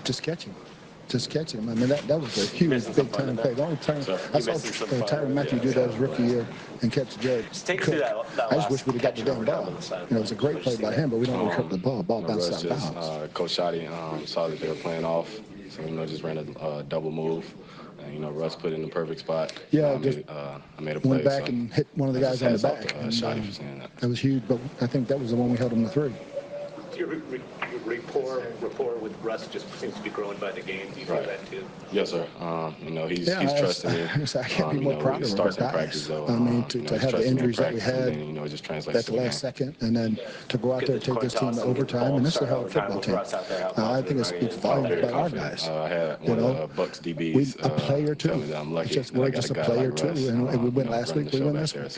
just catch him. Just catch him. I mean, that was a huge, big turn play. The only turn I saw Tyrann Mathieu do that his rookie year and catch Jared Cook. I just wish we'd have got the damn ball. It was a great play by him, but we don't recover the ball. Ball bounced out of bounds. Coach Shoddy saw that they were playing off, so just ran a double move. And, Russ put it in the perfect spot. Yeah, I made a play. Went back and hit one of the guys on the back. Shoddy for saying that. That was huge, but I think that was the one we held him to 3. Your rapport with Russ just seems to be growing by the game. Do you feel that too? Yes, sir. He's trusting me. I can't be more proud of our guys. I mean, to have the injuries that we had it just translates at the last second, and then to go out there and take this team to overtime, and this is a hell of a football team. I think it speaks volumes about our guys. I had one of the Bucks DBs. A play or two. We're just a play or two, and we went last week. We win this week.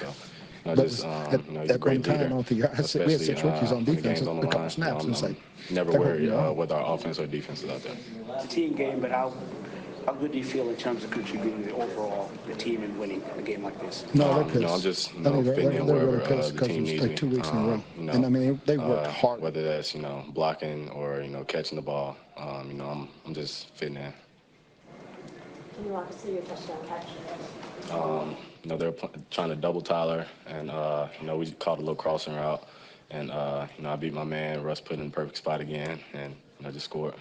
But at one time, I don't think we had 6 rookies on defense with a couple snaps. It's like, never worry whether our offense or defense is out there. It's a team game, but how good do you feel in terms of contributing to the team and winning a game like this? No, they're pissed. I'm just fitting in wherever the team needs me. 2 weeks in a row. And I mean, they worked hard. Whether that's blocking or catching the ball, I'm just fitting in. Can you walk us through your touchdown catch? They were trying to double Tyler, and we caught a little crossing route, and I beat my man. Russ put in the perfect spot again, and just scored.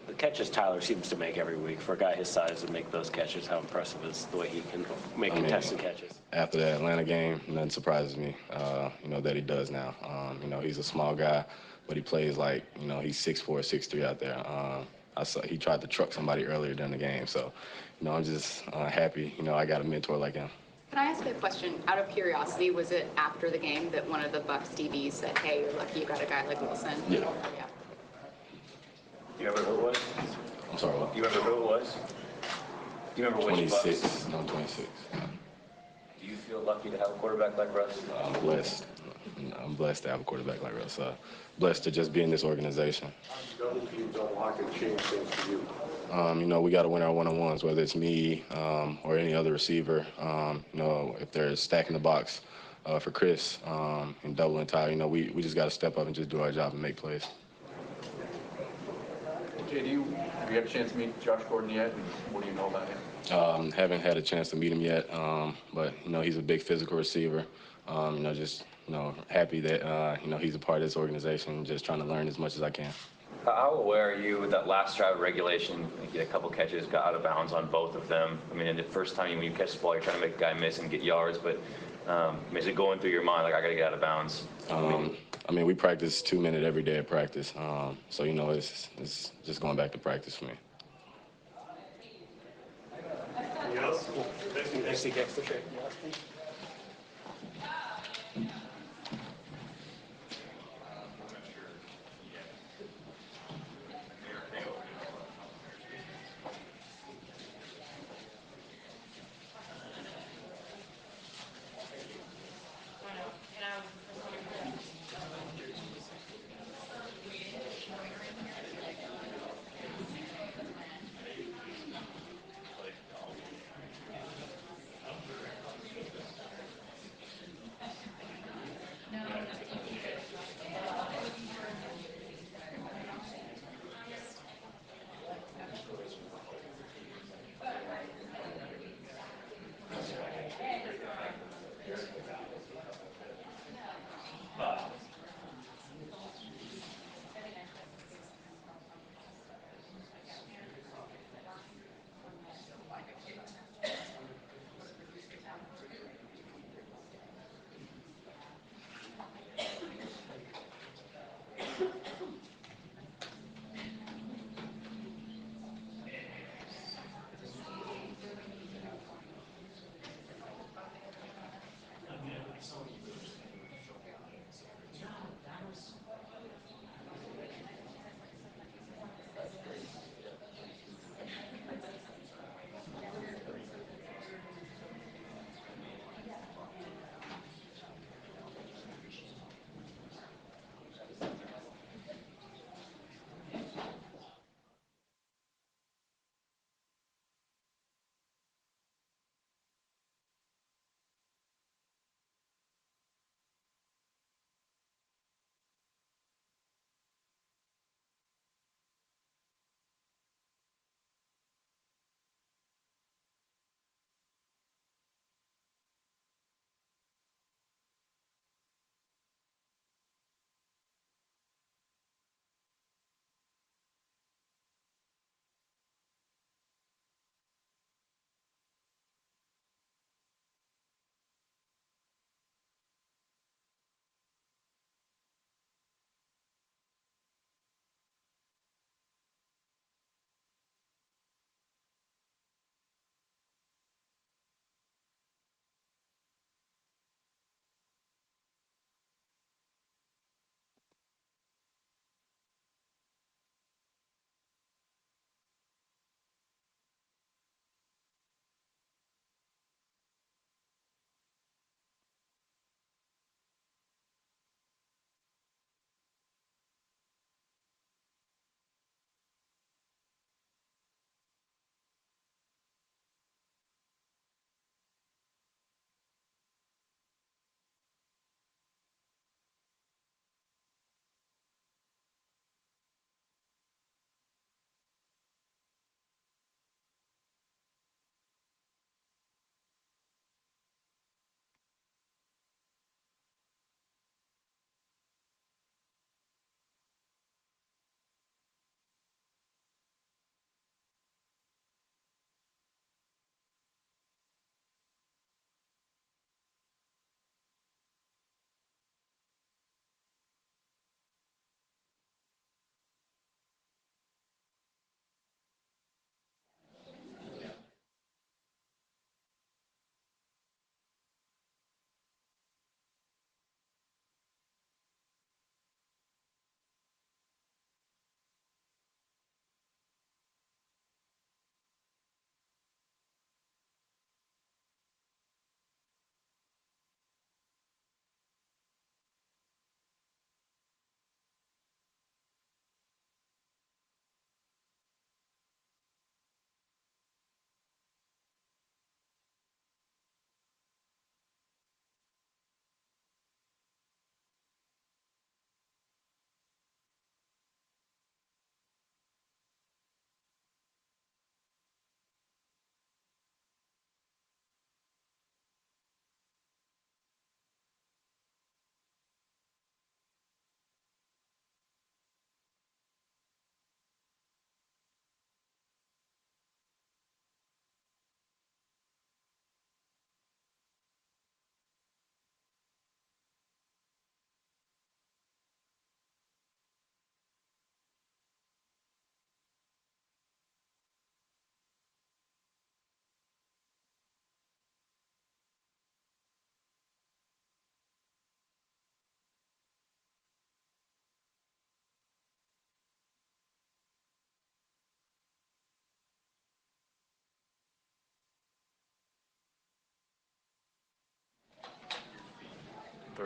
The catches Tyler seems to make every week. For a guy his size to make those catches, how impressive is the way he can make contested catches? After the Atlanta game, nothing surprises me. That he does now. He's a small guy, but he plays like he's 6'4", 6'3" out there. I saw he tried to truck somebody earlier during the game, so I'm just happy. I got a mentor like him. Can I ask a question out of curiosity? Was it after the game that one of the Bucks DBs said, "Hey, you're lucky you got a guy like Wilson"? Yeah. Do you remember who it was? I'm sorry, what? Do you remember who it was? Do you remember which 26. Bucks? No, 26. Yeah. Do you feel lucky to have a quarterback like Russ? I'm blessed. I'm blessed to have a quarterback like Russ. Blessed to just be in this organization. Other teams unlock and change things for you. We got to win our one-on-ones, whether it's me or any other receiver. If they're stacking the box for Chris and doubling Ty, we just got to step up and just do our job and make plays. Jay, have you had a chance to meet Josh Gordon yet? And what do you know about him? Haven't had a chance to meet him yet, but he's a big physical receiver. Happy that he's a part of this organization, just trying to learn as much as I can. How aware are you that last drive of regulation, you get a couple catches, got out of bounds on both of them? I mean, the first time when you catch the ball, you're trying to make a guy miss and get yards, but is it going through your mind, like, I got to get out of bounds? We practice 2 minutes every day at practice, so, it's just going back to practice for me.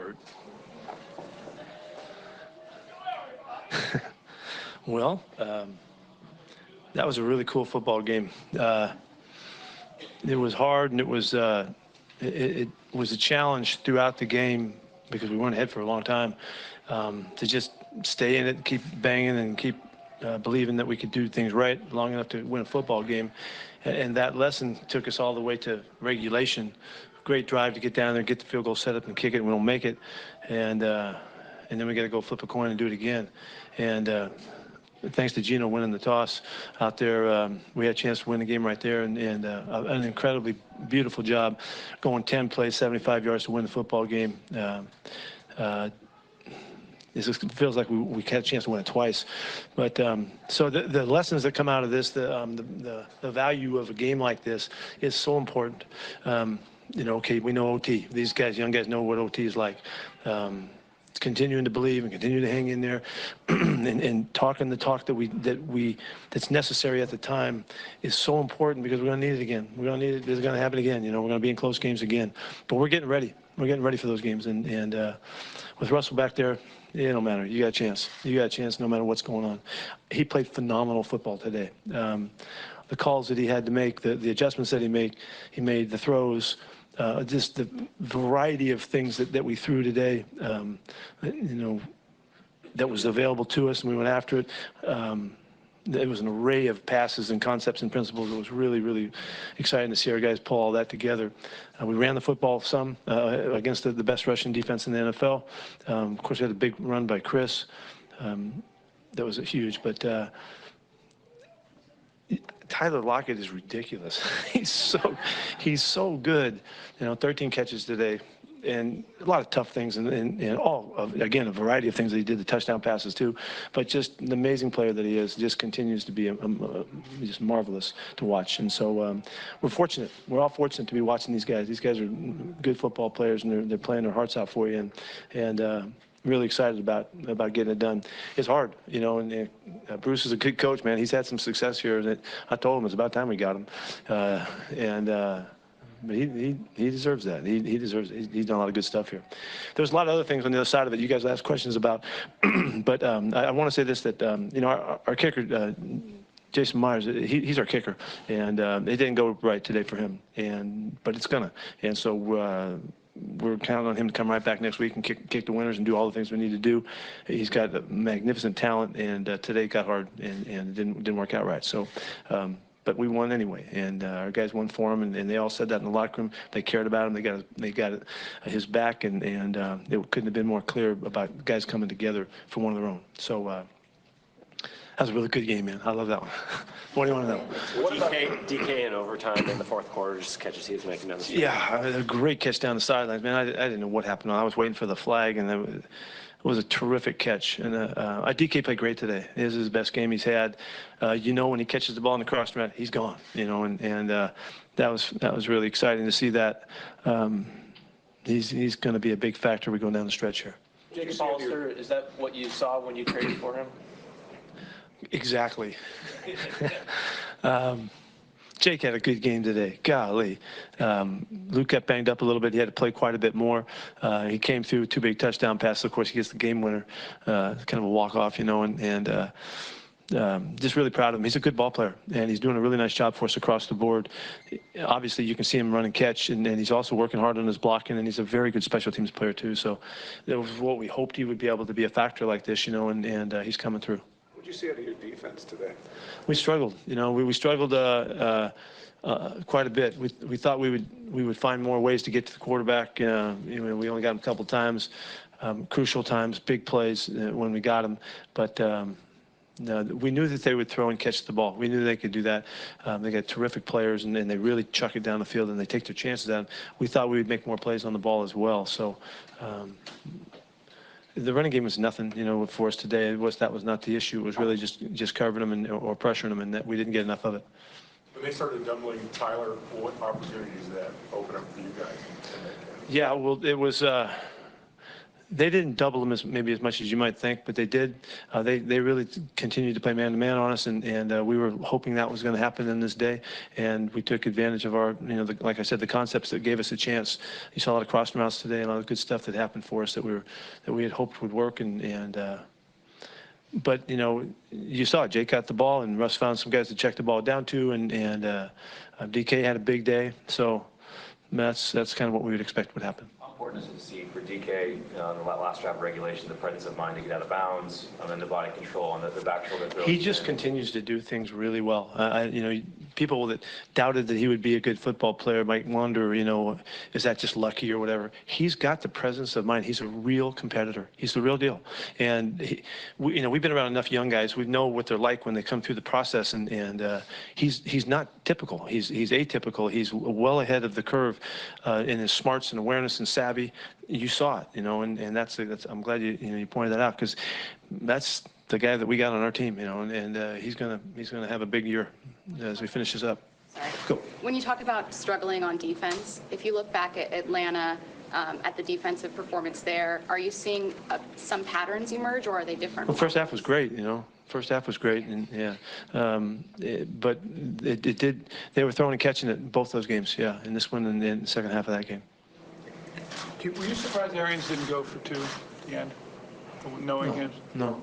Bert. Well, that was a really cool football game. It was hard, and it was a challenge throughout the game because we weren't ahead for a long time, to just stay in it, keep banging, and keep believing that we could do things right long enough to win a football game. And that lesson took us all the way to regulation. Great drive to get down there, get the field goal set up, and kick it, and we don't make it. And then we got to go flip a coin and do it again. And thanks to Gino winning the toss out there, we had a chance to win the game right there, and an incredibly beautiful job going 10 plays, 75 yards to win the football game. It feels like we had a chance to win it twice. But so the lessons that come out of this, the value of a game like this is so important. Okay, we know OT. These guys, young guys, know what OT is like. Continuing to believe and continue to hang in there, and talking the talk that's necessary at the time is so important, because we're going to need it again. We're going to need it. It's going to happen again. We're going to be in close games again. But we're getting ready. We're getting ready for those games. And with Russell back there, it don't matter. You got a chance. You got a chance no matter what's going on. He played phenomenal football today. The calls that he had to make, the adjustments that he made, the throws. Just the variety of things that we threw today, that was available to us, and we went after it. It was an array of passes and concepts and principles. It was really, really exciting to see our guys pull all that together. We ran the football some against the best rushing defense in the NFL. Of course, we had a big run by Chris. That was huge, but Tyler Lockett is ridiculous. He's so good. 13 catches today, and a lot of tough things, and all of, again, a variety of things that he did, the touchdown passes too. But just an amazing player that he is, just continues to be just marvelous to watch. And so we're fortunate. We're all fortunate to be watching these guys. These guys are good football players, and they're playing their hearts out for you. And really excited about getting it done. It's hard, and Bruce is a good coach, man. He's had some success here, and I told him it's about time we got him. But he deserves that. He deserves it. He's done a lot of good stuff here. There's a lot of other things on the other side of it you guys asked questions about. But I want to say this, that, our kicker, Jason Myers, he's our kicker. And it didn't go right today for him. But it's going to. And so we're counting on him to come right back next week and kick the winners and do all the things we need to do. He's got a magnificent talent, and today got hard and it didn't work out right. So, but we won anyway, and our guys won for him, and they all said that in the locker room. They cared about him. They got his back, and it couldn't have been more clear about guys coming together for one of their own. So that was a really good game, man. I love that one. What do you want to know? DK in overtime in the fourth quarter, just catches he was making down the street. Yeah, a great catch down the sidelines, man. I didn't know what happened. I was waiting for the flag, and it was a terrific catch. And DK played great today. This is his best game he's had. When he catches the ball in the cross route, he's gone. And that was really exciting to see that. He's going to be a big factor. We go down the stretch here. Jake Hollister, is that what you saw when you traded for him? Exactly. Jake had a good game today. Golly. Luke got banged up a little bit. He had to play quite a bit more. He came through 2 big touchdown passes. Of course, he gets the game winner. Kind of a walk-off, and just really proud of him. He's a good ball player, and he's doing a really nice job for us across the board. Obviously, you can see him run and catch, and he's also working hard on his blocking, and he's a very good special teams player, too. So that was what we hoped he would be able to be a factor like this, and he's coming through. What did you see out of your defense today? We struggled. We struggled quite a bit. We thought we would find more ways to get to the quarterback. We only got him a couple times, crucial times, big plays when we got him. But we knew that they would throw and catch the ball. We knew they could do that. They got terrific players, and they really chuck it down the field, and they take their chances down. We thought we would make more plays on the ball as well. So. The running game was nothing, for us today. That was not the issue. It was really just covering them or pressuring them, and that we didn't get enough of it. When they started doubling Tyler, what opportunities did that open up for you guys? Yeah, well, it was They didn't double them maybe as much as you might think, but they did. They really continued to play man-to-man on us, and we were hoping that was going to happen in this day, and we took advantage of our, like I said, the concepts that gave us a chance. You saw a lot of cross routes today and a lot of good stuff that happened for us that we had hoped would work, but you saw it. Jake got the ball, and Russ found some guys to check the ball down to, and DK had a big day, so that's kind of what we would expect would happen. Important is to see for DK in the last drive of regulation, the presence of mind to get out of bounds, and then the body control and the back shoulder throw. He just continues to do things really well. People that doubted that he would be a good football player might wonder, is that just lucky or whatever? He's got the presence of mind. He's a real competitor. He's the real deal. And we've been around enough young guys. We know what they're like when they come through the process. And he's not typical. He's atypical. He's well ahead of the curve in his smarts and awareness and savvy. You saw it, and that's I'm glad you pointed that out, because that's the guy that we got on our team, and he's gonna have a big year as we finish this up. Sorry. Go. When you talk about struggling on defense, if you look back at Atlanta, at the defensive performance there, are you seeing some patterns emerge, or are they different? Well, first half was great, First half was great, and but it did. They were throwing and catching it in both those games, in this one and in the second half of that game. Were you surprised Arians didn't go for 2 at the end, knowing him? No.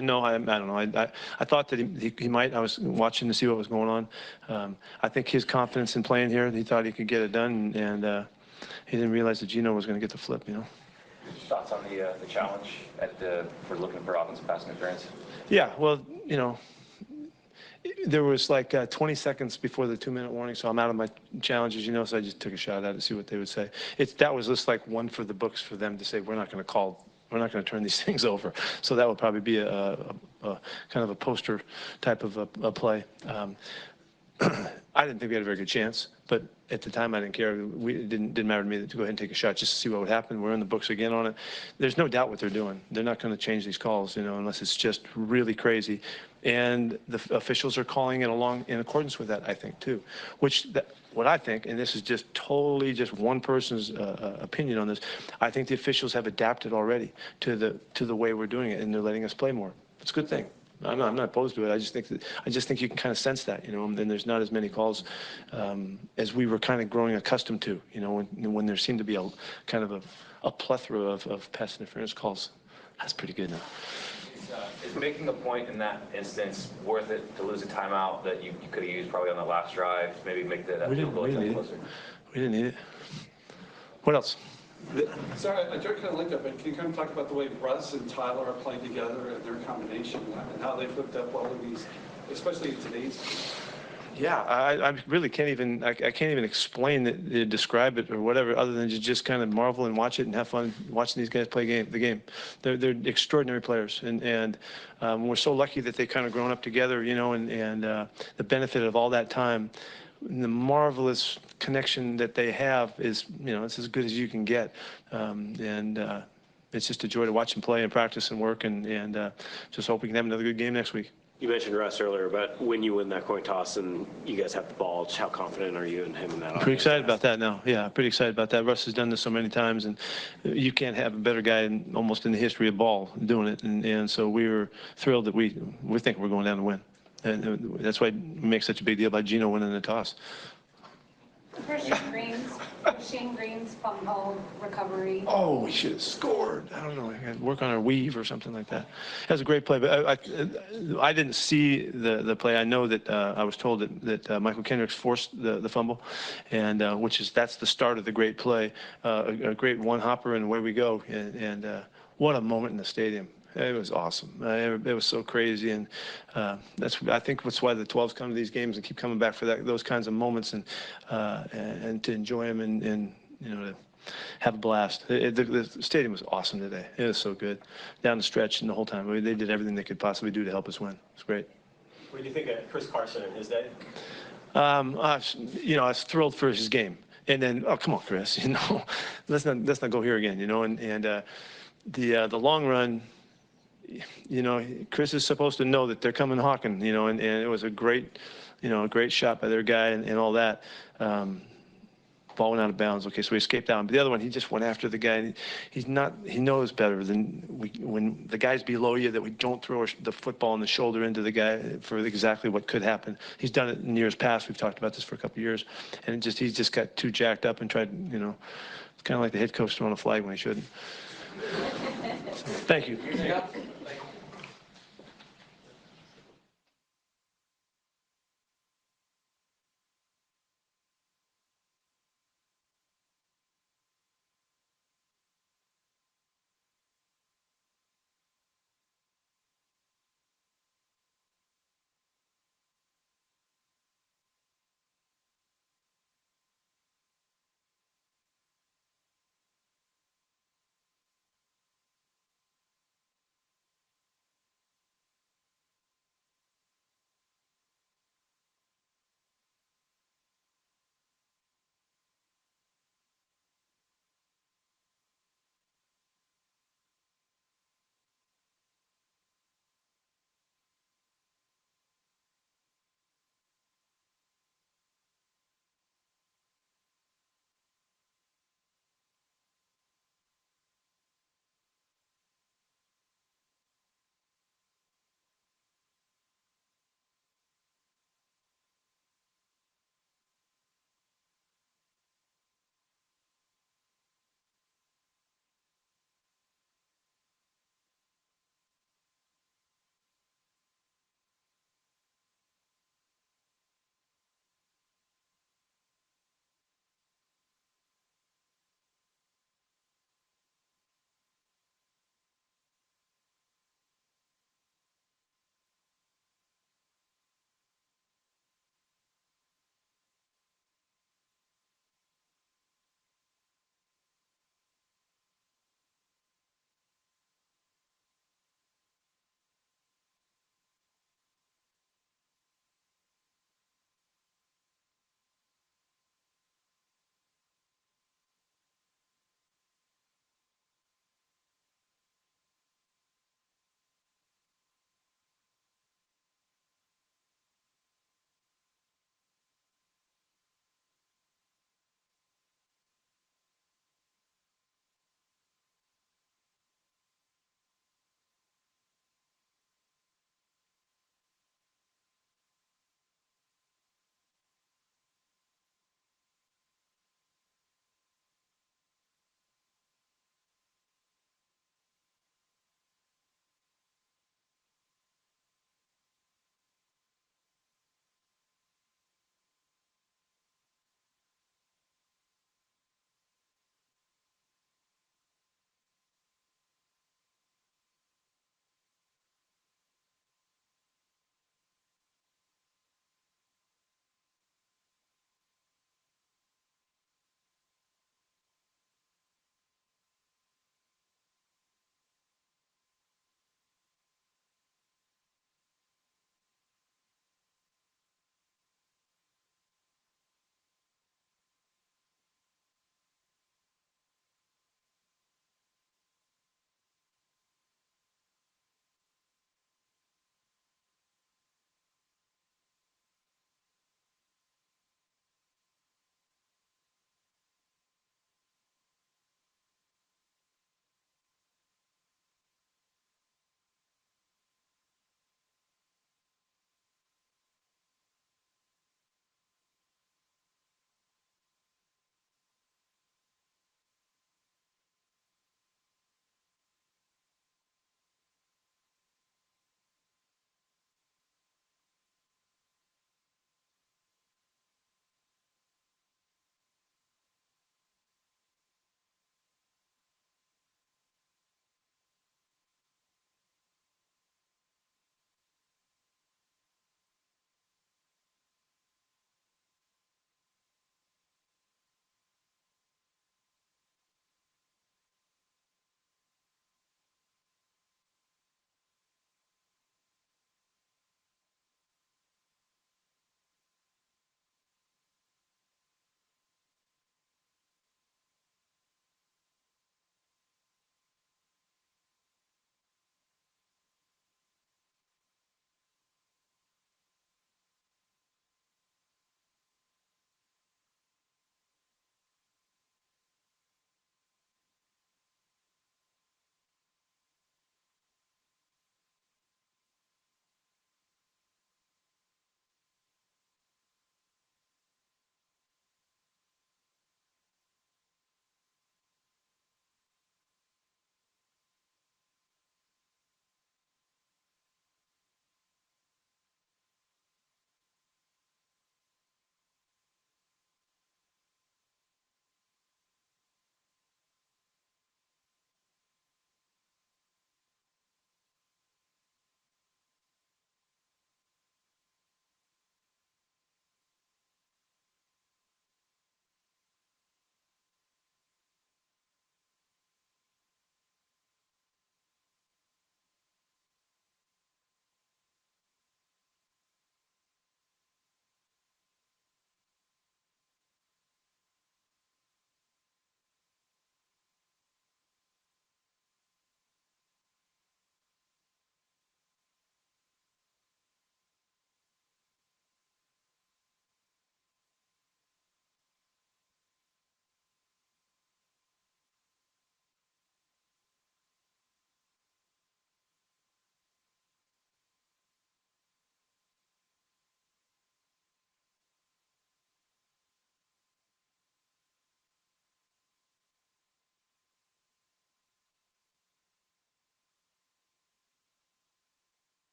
No, I don't know. I thought that he might. I was watching to see what was going on. I think his confidence in playing here, he thought he could get it done, and he didn't realize that Gino was going to get the flip, Thoughts on the challenge for looking for offensive pass interference? Yeah, well, there was like 20 seconds before the 2-minute warning, so I'm out of my challenges, so I just took a shot at it to see what they would say. That was just like one for the books for them to say, we're not going to turn these things over. So that would probably be a kind of a poster type of a play. I didn't think we had a very good chance, but at the time I didn't care. It didn't matter to me to go ahead and take a shot just to see what would happen. We're in the books again on it. There's no doubt what they're doing. They're not going to change these calls, unless it's just really crazy. And the officials are calling it along in accordance with that, I think, too. What I think, and this is just totally just one person's opinion on this, I think the officials have adapted already to the way we're doing it, and they're letting us play more. It's a good thing. I'm not opposed to it. I just think you can kind of sense that, and there's not as many calls as we were kind of growing accustomed to, when there seemed to be a kind of a plethora of pass interference calls. That's pretty good now. Is making a point in that instance worth it to lose a timeout that you could have used probably on the last drive to maybe make that field goal closer? We didn't need it. What else? Sorry, I kind of linked up, but can you kind of talk about the way Russ and Tyler are playing together and their combination and how they've hooked up well in these, especially in today's game? Yeah, I really can't even explain it, describe it or whatever, other than to just kind of marvel and watch it and have fun watching these guys play the game. They're extraordinary players, and we're so lucky that they kind of grown up together, and the benefit of all that time. The marvelous connection that they have is, it's as good as you can get, and it's just a joy to watch them play and practice and work, and just hope we can have another good game next week. You mentioned Russ earlier, but when you win that coin toss and you guys have the ball, just how confident are you in him in that? Pretty excited about that now. Yeah, pretty excited about that. Russ has done this so many times, and you can't have a better guy almost in the history of ball doing it, and so we were thrilled that we think we're going down to win. And that's why we make such a big deal about Gino winning the toss. Shane Green's fumble recovery. Oh, we should have scored. I don't know. I got to work on our weave or something like that. That was a great play, but I didn't see the play. I know that I was told that Michael Kendricks forced the fumble, and that's the start of the great play, a great one-hopper, and away we go. And what a moment in the stadium. It was awesome. It was so crazy, and I think that's why the 12s come to these games and keep coming back for those kinds of moments, and to enjoy them and to have a blast. The stadium was awesome today. It was so good down the stretch and the whole time. They did everything they could possibly do to help us win. It's great. What do you think of Chris Carson and his day? I was thrilled for his game, and then come on, Chris, let's not go here again, and the long run. Chris is supposed to know that they're coming hawking, and it was a great shot by their guy and all that. ball went out of bounds. Okay, so he escaped out. But the other one, he just went after the guy. He knows better than when the guy's below you that we don't throw the football in the shoulder into the guy for exactly what could happen. He's done it in years past. We've talked about this for a couple of years. And he's just got too jacked up and tried, it's kind of like the head coach throwing a flag when he shouldn't. So, thank you.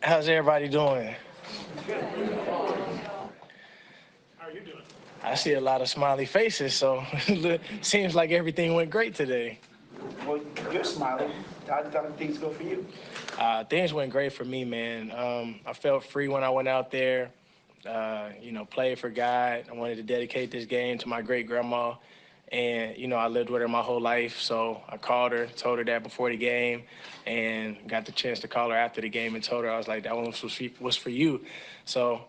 How's everybody doing? How are you doing? I see a lot of smiley faces, so seems like everything went great today. Well, you're smiling. How did things go for you? Things went great for me, man. I felt free when I went out there, played for God. I wanted to dedicate this game to my great-grandma. And, I lived with her my whole life, so I called her, told her that before the game, and got the chance to call her after the game and told her, I was like, that one was for you. So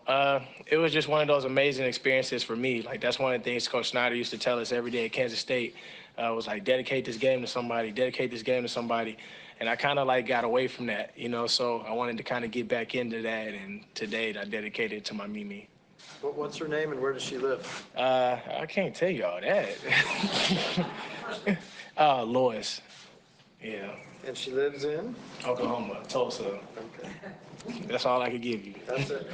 it was just one of those amazing experiences for me. Like, that's one of the things Coach Snyder used to tell us every day at Kansas State, was like, dedicate this game to somebody, dedicate this game to somebody. And I kind of, got away from that, so I wanted to kind of get back into that, and today I dedicated it to my Mimi. What's her name and where does she live? I can't tell you all that. Lois. Yeah. And she lives in? Oklahoma, Tulsa. Okay. That's all I could give you. That's it.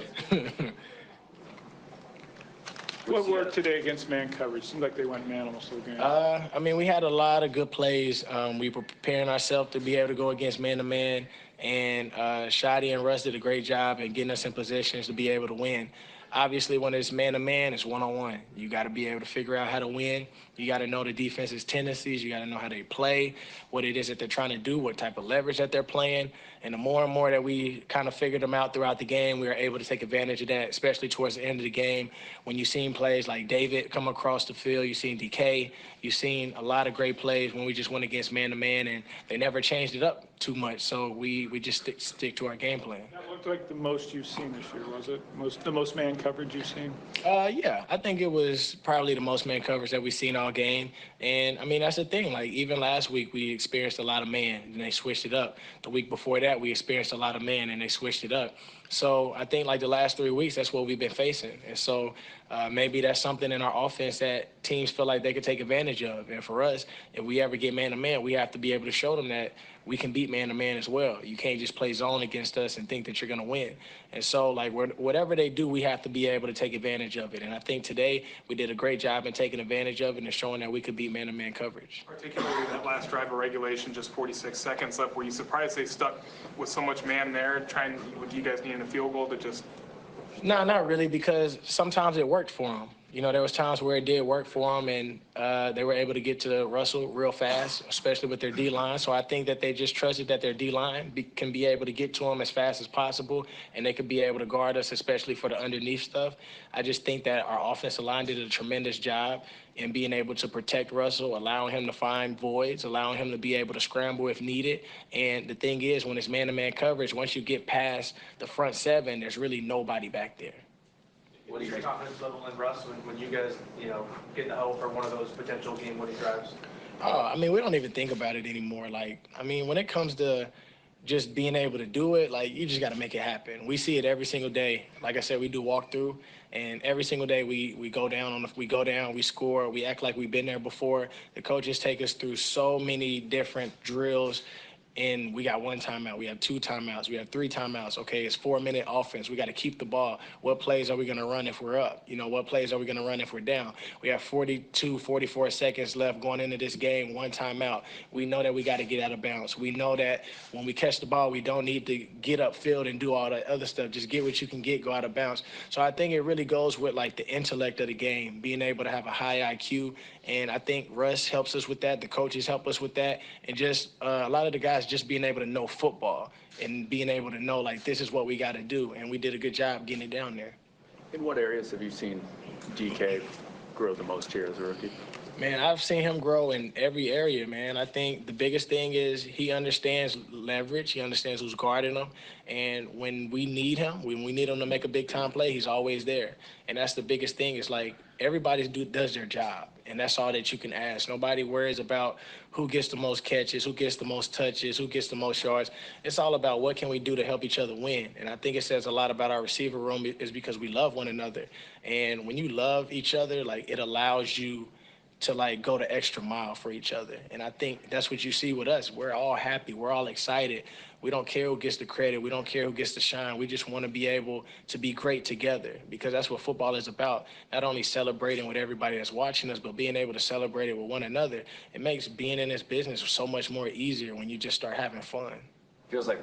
What worked today against man coverage? Seemed like they went man almost the game. We had a lot of good plays. We were preparing ourselves to be able to go against man-to-man, and Shadi and Russ did a great job in getting us in positions to be able to win. Obviously, when it's man-to-man, it's one-on-one. You got to be able to figure out how to win. You got to know the defense's tendencies. You got to know how they play, what it is that they're trying to do, what type of leverage that they're playing. And the more and more that we kind of figured them out throughout the game, we were able to take advantage of that, especially towards the end of the game. When you've seen plays like David come across the field, you've seen DK, you've seen a lot of great plays when we just went against man-to-man, and they never changed it up too much. So we just stick to our game plan. That looked like the most you've seen this year, was it? The most man coverage you've seen? Yeah, I think it was probably the most man coverage that we've seen all game. And, that's the thing. Like, even last week, we experienced a lot of man, and they switched it up. The week before that, we experienced a lot of man, and they switched it up. So I think, the last 3 weeks, that's what we've been facing. And so maybe that's something in our offense that teams feel like they could take advantage of. And for us, if we ever get man-to-man, we have to be able to show them that we can beat man-to-man as well. You can't just play zone against us and think that you're going to win. And so, whatever they do, we have to be able to take advantage of it. And I think today we did a great job in taking advantage of it and showing that we could beat man-to-man coverage. Particularly that last drive of regulation, just 46 seconds left. Were you surprised they stuck with so much man there, with you guys needing a field goal to just... No, not really, because sometimes it worked for them. There was times where it did work for them, and they were able to get to Russell real fast, especially with their D-line. So I think that they just trusted that their D-line can be able to get to them as fast as possible, and they could be able to guard us, especially for the underneath stuff. I just think that our offensive line did a tremendous job in being able to protect Russell, allowing him to find voids, allowing him to be able to scramble if needed. And the thing is, when it's man-to-man coverage, once you get past the front seven, there's really nobody back there. What is your confidence level in Russ when you guys, get the help for one of those potential game-winning drives? We don't even think about it anymore. When it comes to just being able to do it, you just got to make it happen. We see it every single day. Like I said, we do walkthrough, and every single day we go down, we score, we act like we've been there before. The coaches take us through so many different drills. And we got 1 timeout, we have 2 timeouts, we have 3 timeouts. Okay, it's 4-minute offense. We got to keep the ball. What plays are we going to run if we're up? What plays are we going to run if we're down? We have 42, 44 seconds left going into this game, 1 timeout. We know that we got to get out of bounds. We know that when we catch the ball, we don't need to get upfield and do all that other stuff. Just get what you can get, go out of bounds. So I think it really goes with the intellect of the game, being able to have a high IQ. And I think Russ helps us with that. The coaches help us with that. And just a lot of the guys just being able to know football and being able to know, this is what we got to do. And we did a good job getting it down there. In what areas have you seen DK grow the most here as a rookie? Man, I've seen him grow in every area, man. I think the biggest thing is he understands leverage. He understands who's guarding him. And when we need him to make a big-time play, he's always there. And that's the biggest thing is, everybody does their job. And that's all that you can ask. Nobody worries about who gets the most catches, who gets the most touches, who gets the most yards. It's all about what can we do to help each other win. And I think it says a lot about our receiver room is because we love one another. And when you love each other, it allows you to go the extra mile for each other. And I think that's what you see with us. We're all happy. We're all excited. We don't care who gets the credit. We don't care who gets the shine. We just want to be able to be great together, because that's what football is about. Not only celebrating with everybody that's watching us, but being able to celebrate it with one another. It makes being in this business so much more easier when you just start having fun. feels like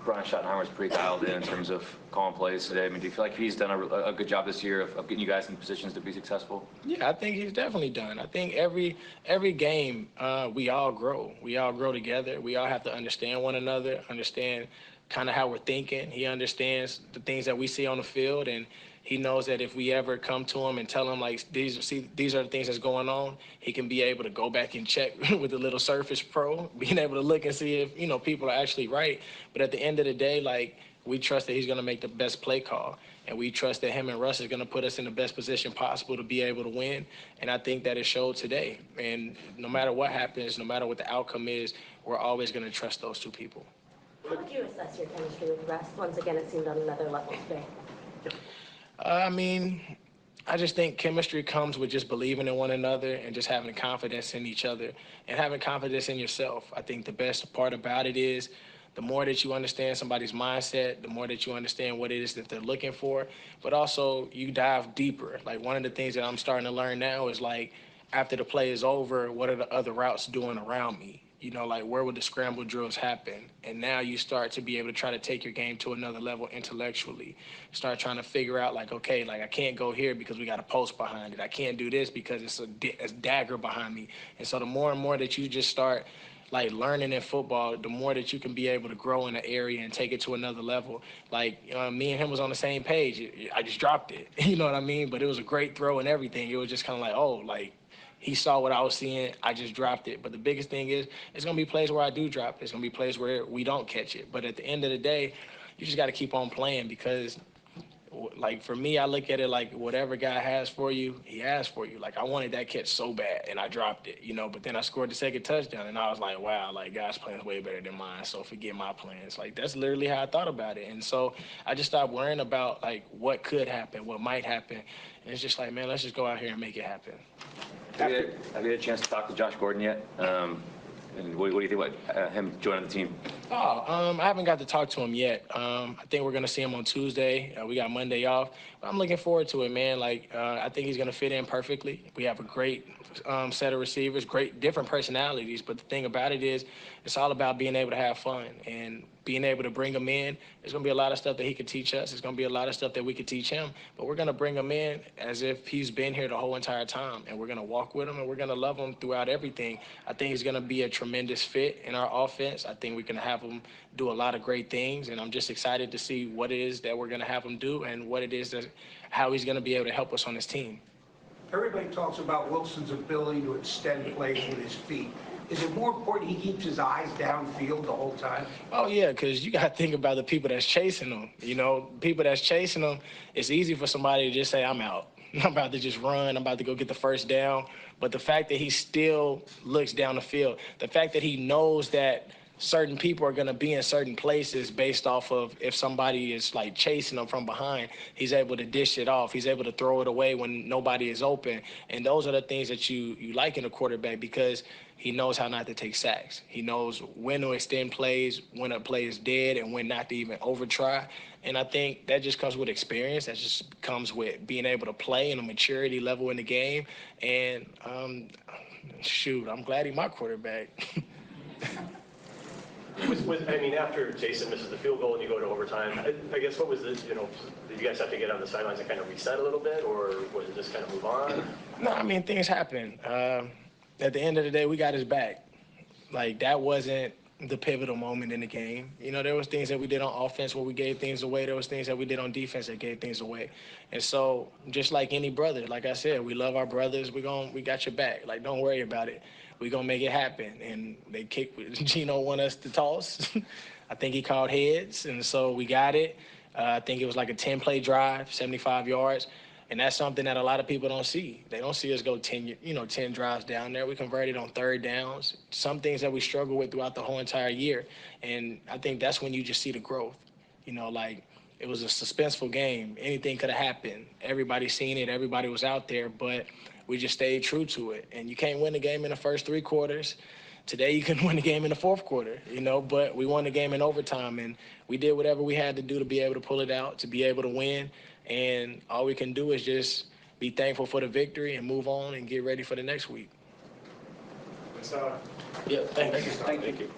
Brian Schottenheimer's pretty dialed in terms of calling plays today. I mean, do you feel like he's done a good job this year of getting you guys in positions to be successful? Yeah, I think he's definitely done. I think every game we all grow. We all grow together. We all have to understand one another, understand kind of how we're thinking. He understands the things that we see on the field, and he knows that if we ever come to him and tell him, like, these are the things that's going on, he can be able to go back and check with a little Surface Pro, being able to look and see if, people are actually right. But at the end of the day, like, we trust that he's going to make the best play call, and we trust that him and Russ is going to put us in the best position possible to be able to win. And I think that it showed today. And no matter what happens, no matter what the outcome is, we're always going to trust those two people. How would you assess your chemistry with Russ? Once again, it seemed on another level today. I just think chemistry comes with just believing in one another and just having confidence in each other and having confidence in yourself. I think the best part about it is the more that you understand somebody's mindset, the more that you understand what it is that they're looking for, but also you dive deeper. Like, one of the things that I'm starting to learn now is, like, after the play is over, what are the other routes doing around me? Like, where would the scramble drills happen? And now you start to be able to try to take your game to another level intellectually. Start trying to figure out, like, okay, like, I can't go here because we got a post behind it. I can't do this because it's a dagger behind me. And so the more and more that you just start, like, learning in football, the more that you can be able to grow in an area and take it to another level. Like, me and him was on the same page. I just dropped it. You know what I mean? But it was a great throw and everything. It was just kind of like, oh, like, he saw what I was seeing. I just dropped it. But the biggest thing is, it's going to be plays where I do drop it. It's going to be plays where we don't catch it. But at the end of the day, you just got to keep on playing because, like, for me, I look at it like whatever guy has for you, he has for you. Like, I wanted that catch so bad, and I dropped it, but then I scored the second touchdown, and I was like, wow, like, God's plan's way better than mine, so forget my plans. Like, that's literally how I thought about it. And so I just stopped worrying about, like, what could happen, what might happen. And it's just like, man, let's just go out here and make it happen. Have you had a chance to talk to Josh Gordon yet? And what do you think about him joining the team? I haven't got to talk to him yet. I think we're going to see him on Tuesday. We got Monday off. But I'm looking forward to it, man. Like, I think he's going to fit in perfectly. We have a great set of receivers, great different personalities. But the thing about it is, it's all about being able to have fun and being able to bring him in. There's going to be a lot of stuff that he could teach us. There's going to be a lot of stuff that we could teach him. But we're going to bring him in as if he's been here the whole entire time. And we're going to walk with him, and we're going to love him throughout everything. I think he's going to be a tremendous fit in our offense. I think we can have him do a lot of great things. And I'm just excited to see what it is that we're going to have him do and what it is that how he's going to be able to help us on this team. Everybody talks about Wilson's ability to extend plays with his feet. Is it more important he keeps his eyes downfield the whole time? Oh, yeah, because you got to think about the people that's chasing him. People that's chasing him, it's easy for somebody to just say, I'm out. I'm about to just run. I'm about to go get the first down. But the fact that he still looks down the field, the fact that he knows that certain people are going to be in certain places based off of if somebody is, like, chasing him from behind, he's able to dish it off. He's able to throw it away when nobody is open. And those are the things that you like in a quarterback because he knows how not to take sacks. He knows when to extend plays, when a play is dead, and when not to even overtry. And I think that just comes with experience. That just comes with being able to play and a maturity level in the game. And, I'm glad he's my quarterback. After Jason misses the field goal and you go to overtime, I guess what was this, did you guys have to get on the sidelines and kind of reset a little bit, or was it just kind of move on? No, things happen. At the end of the day, we got his back. Like, that wasn't the pivotal moment in the game. There was things that we did on offense where we gave things away. There was things that we did on defense that gave things away. And so, just like any brother, like I said, we love our brothers. We got your back. Like, don't worry about it. We're going to make it happen. And they Gino want us to toss. I think he called heads, and so we got it. I think it was like a 10-play drive, 75 yards. And that's something that a lot of people don't see. They don't see us go 10 drives down there. We converted on third downs, some things that we struggle with throughout the whole entire year. And I think that's when you just see the growth. Like, it was a suspenseful game. Anything could have happened. Everybody seen it. Everybody was out there, but we just stayed true to it. And you can't win the game in the first 3 quarters. Today you can win the game in the 4th quarter, but we won the game in overtime, and we did whatever we had to do to be able to pull it out, to be able to win. And all we can do is just be thankful for the victory and move on and get ready for the next week. So, yeah, thank you. Thank you.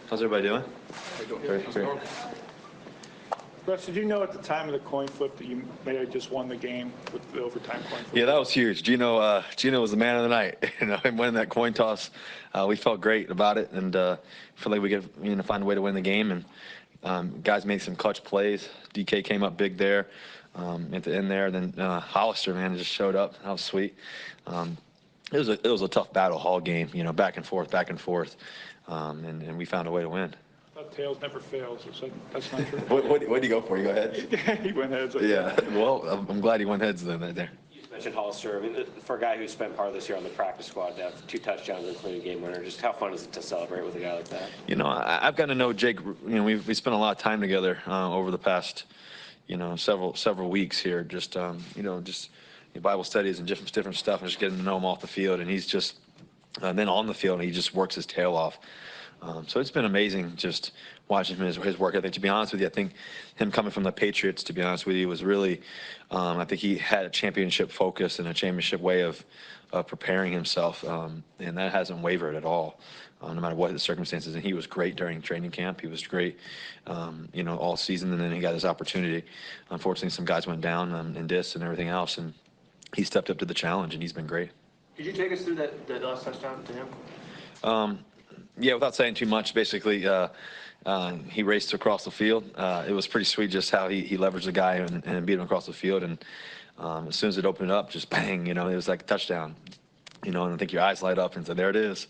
How's everybody doing? Great. Russ, did you know at the time of the coin flip that you may have just won the game with the overtime coin flip? Yeah, that was huge. Gino was the man of the night. And winning that coin toss, we felt great about it, and feel like we could find a way to win the game. And guys made some clutch plays. DK came up big there at the end there. Then Hollister, man, just showed up. That was sweet. It was a tough battle, Hall game. Back and forth, and we found a way to win. I thought tails never fails. So that's not true. What did he go for? You go ahead. He went heads. Yeah. Well, I'm glad he went heads then right there. You mentioned Hollister. I mean, for a guy who spent part of this year on the practice squad, to have 2 touchdowns, including game winner, just how fun is it to celebrate with a guy like that? I've gotten to know Jake. We spent a lot of time together over the past, several weeks here. Just Bible studies and different stuff, and just getting to know him off the field. And he's just then on the field, he just works his tail off. So it's been amazing just watching his work ethic. To be honest with you, I think him coming from the Patriots, to be honest with you, was really, I think he had a championship focus and a championship way of preparing himself, and that hasn't wavered at all, no matter what the circumstances. And he was great during training camp. He was great, all season, and then he got his opportunity. Unfortunately, some guys went down in dis and everything else, and he stepped up to the challenge, and he's been great. Could you take us through that last touchdown to him? Yeah, without saying too much, basically, he raced across the field. It was pretty sweet just how he leveraged the guy and beat him across the field. And as soon as it opened up, just bang, it was like a touchdown. And I think your eyes light up and say, there it is.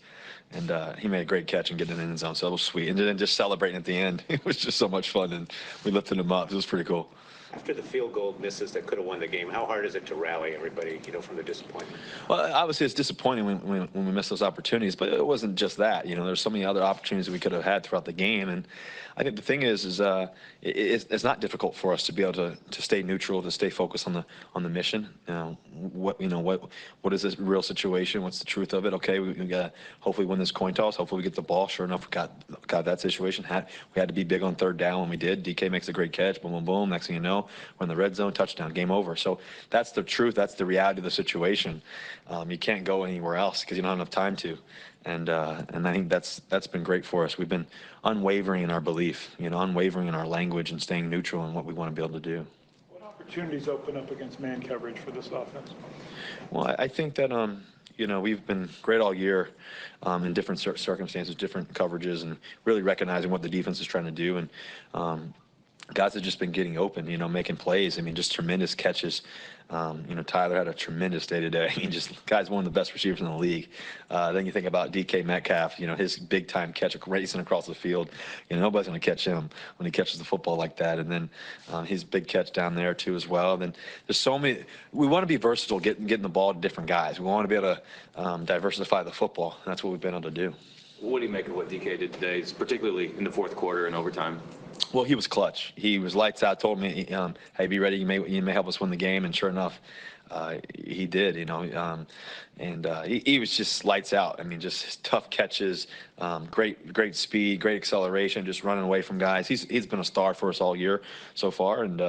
And he made a great catch and get in the end zone, so it was sweet. And then just celebrating at the end, it was just so much fun, and we lifted him up. It was pretty cool. After the field goal misses that could have won the game, how hard is it to rally everybody, from the disappointment? Well, obviously it's disappointing when we miss those opportunities, but it wasn't just that. There's so many other opportunities that we could have had throughout the game, and I think the thing is it's not difficult for us to be able to stay neutral, to stay focused on the mission. What is this real situation? What's the truth of it? Okay, we got to hopefully win this coin toss. Hopefully we get the ball. Sure enough, we got that situation. We had to be big on third down when we did. DK makes a great catch. Boom, boom, boom. Next thing you know, we're in the red zone, touchdown, game over. So that's the truth. That's the reality of the situation. You can't go anywhere else because you don't have enough time to. And I think that's been great for us. We've been unwavering in our belief, unwavering in our language and staying neutral in what we want to be able to do. What opportunities open up against man coverage for this offense? Well, I think that, we've been great all year in different circumstances, different coverages, and really recognizing what the defense is trying to do. And guys have just been getting open, making plays. I mean, just tremendous catches. Tyler had a tremendous day today. Guy's one of the best receivers in the league. Then you think about DK Metcalf, his big time catch racing across the field. Nobody's going to catch him when he catches the football like that. And then his big catch down there too as well. And then there's so many. We want to be versatile, getting the ball to different guys. We want to be able to diversify the football. And that's what we've been able to do. What do you make of what DK did today, particularly in the fourth quarter and overtime? Well, he was clutch. He was lights out. Told me, "Hey, be ready. You may help us win the game." And sure enough, he did. He was just lights out. I mean, just his tough catches, great speed, great acceleration, just running away from guys. He's been a star for us all year so far, and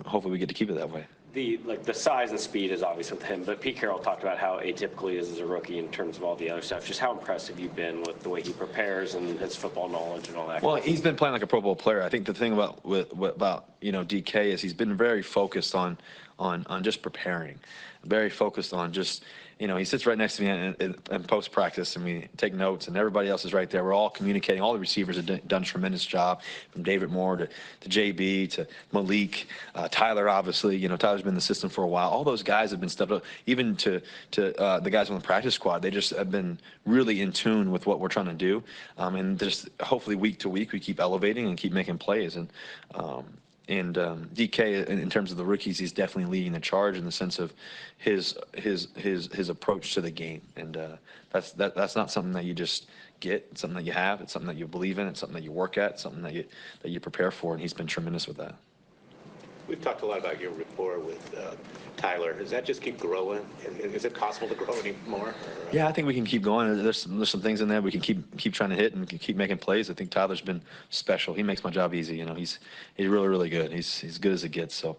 hopefully we get to keep it that way. The size and speed is obvious with him, but Pete Carroll talked about how atypical he is as a rookie in terms of all the other stuff. Just how impressive you've been with the way he prepares and his football knowledge and all that. Well, he's been playing like a Pro Bowl player. I think the thing about DK is he's been very focused on just preparing, very focused on just. He sits right next to me in post practice, and we take notes, and everybody else is right there. We're all communicating. All the receivers have done a tremendous job, from David Moore to JB to Malik, Tyler. Obviously, Tyler's been in the system for a while. All those guys have been stepped up, even to the guys on the practice squad. They just have been really in tune with what we're trying to do, and just hopefully week to week we keep elevating and keep making plays. And DK, in terms of the rookies, he's definitely leading the charge in the sense of his approach to the game. And that's not something that you just get. It's something that you have. It's something that you believe in. It's something that you work at. It's something that you prepare for. And he's been tremendous with that. We've talked a lot about your rapport with Tyler. Does that just keep growing? Is it possible to grow any more? Yeah, I think we can keep going. There's some things in there we can keep trying to hit and keep making plays. I think Tyler's been special. He makes my job easy. You know, he's really good. He's good as it gets. So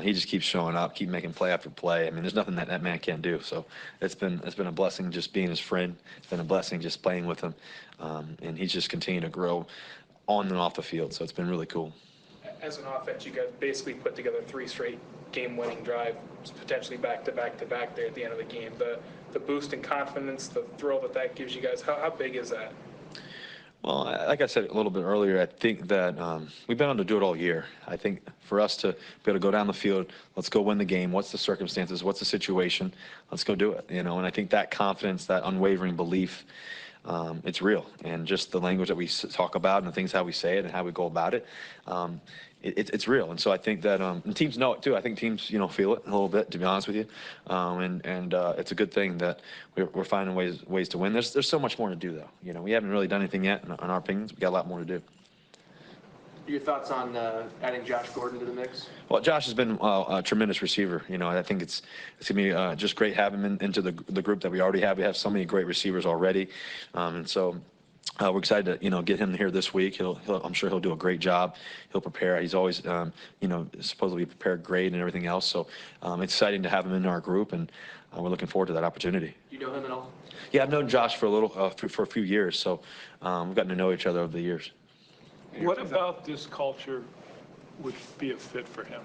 he just keeps showing up, keep making play after play. I mean, there's nothing that man can't do. So it's been a blessing just being his friend. It's been a blessing just playing with him, and he's just continued to grow on and off the field. So it's been really cool. As an offense, you guys basically put together 3 straight game-winning drives, potentially back-to-back there at the end of the game. The boost in confidence, the thrill that gives you guys, how big is that? Well, like I said a little bit earlier, I think that we've been able to do it all year. I think for us to be able to go down the field, let's go win the game. What's the circumstances? What's the situation? Let's go do it. You know, and I think that confidence, that unwavering belief, it's real. And just the language that we talk about and the things how we say it and how we go about it, it's real. And so I think that and teams know it too. I think teams, you know, feel it a little bit, to be honest with you. And it's a good thing that we're finding ways to win. There's so much more to do, though. You know, we haven't really done anything yet, in our opinions. We got a lot more to do. Your thoughts on adding Josh Gordon to the mix? Well, Josh has been a tremendous receiver. You know, I think it's going to be just great having him into the group that we already have. We have so many great receivers already. And so we're excited to, you know, get him here this week. I'm sure he'll do a great job. He'll prepare. He's always, you know, supposedly prepared great and everything else. So it's exciting to have him in our group, and we're looking forward to that opportunity. You know him at all? Yeah, I've known Josh for a few years. So we've gotten to know each other over the years. What about this culture would be a fit for him?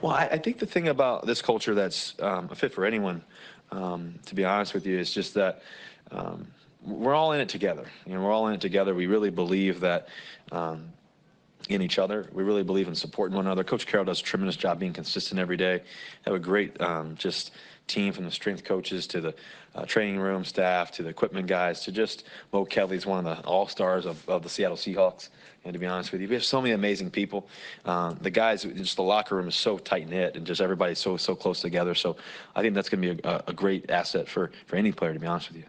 Well, I think the thing about this culture that's a fit for anyone, to be honest with you, is just that we're all in it together. You know, we're all in it together. We really believe that in each other. We really believe in supporting one another. Coach Carroll does a tremendous job being consistent every day. Have a great just team, from the strength coaches to the training room staff to the equipment guys to just Mo Kelly's one of the all-stars of the Seattle Seahawks. And to be honest with you, we have so many amazing people. The guys, just the locker room is so tight-knit, and just everybody's so close together. So I think that's going to be a great asset for any player, to be honest with you.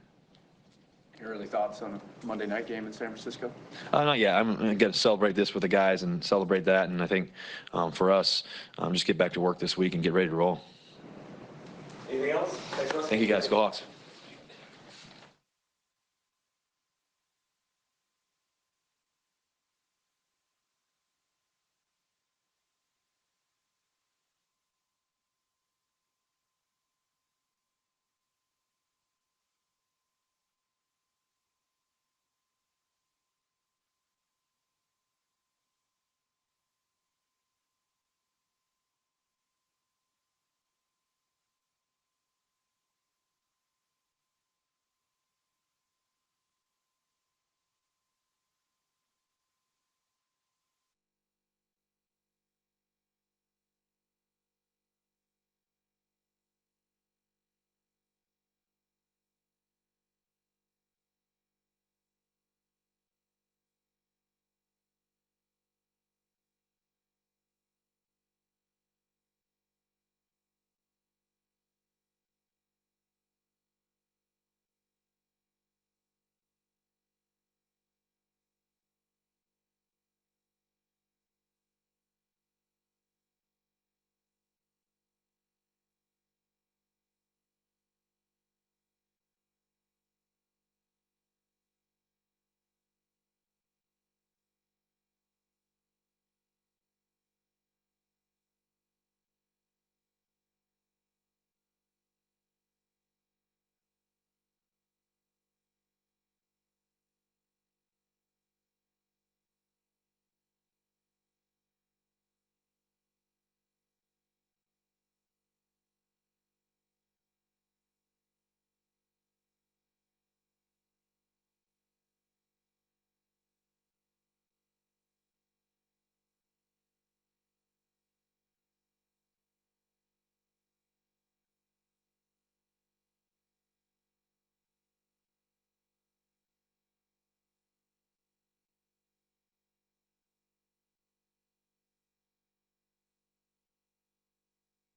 Your early thoughts on the Monday night game in San Francisco? Not yet. I'm going to celebrate this with the guys and celebrate that. And I think for us, just get back to work this week and get ready to roll. Anything else? Thank you, guys. Go Hawks.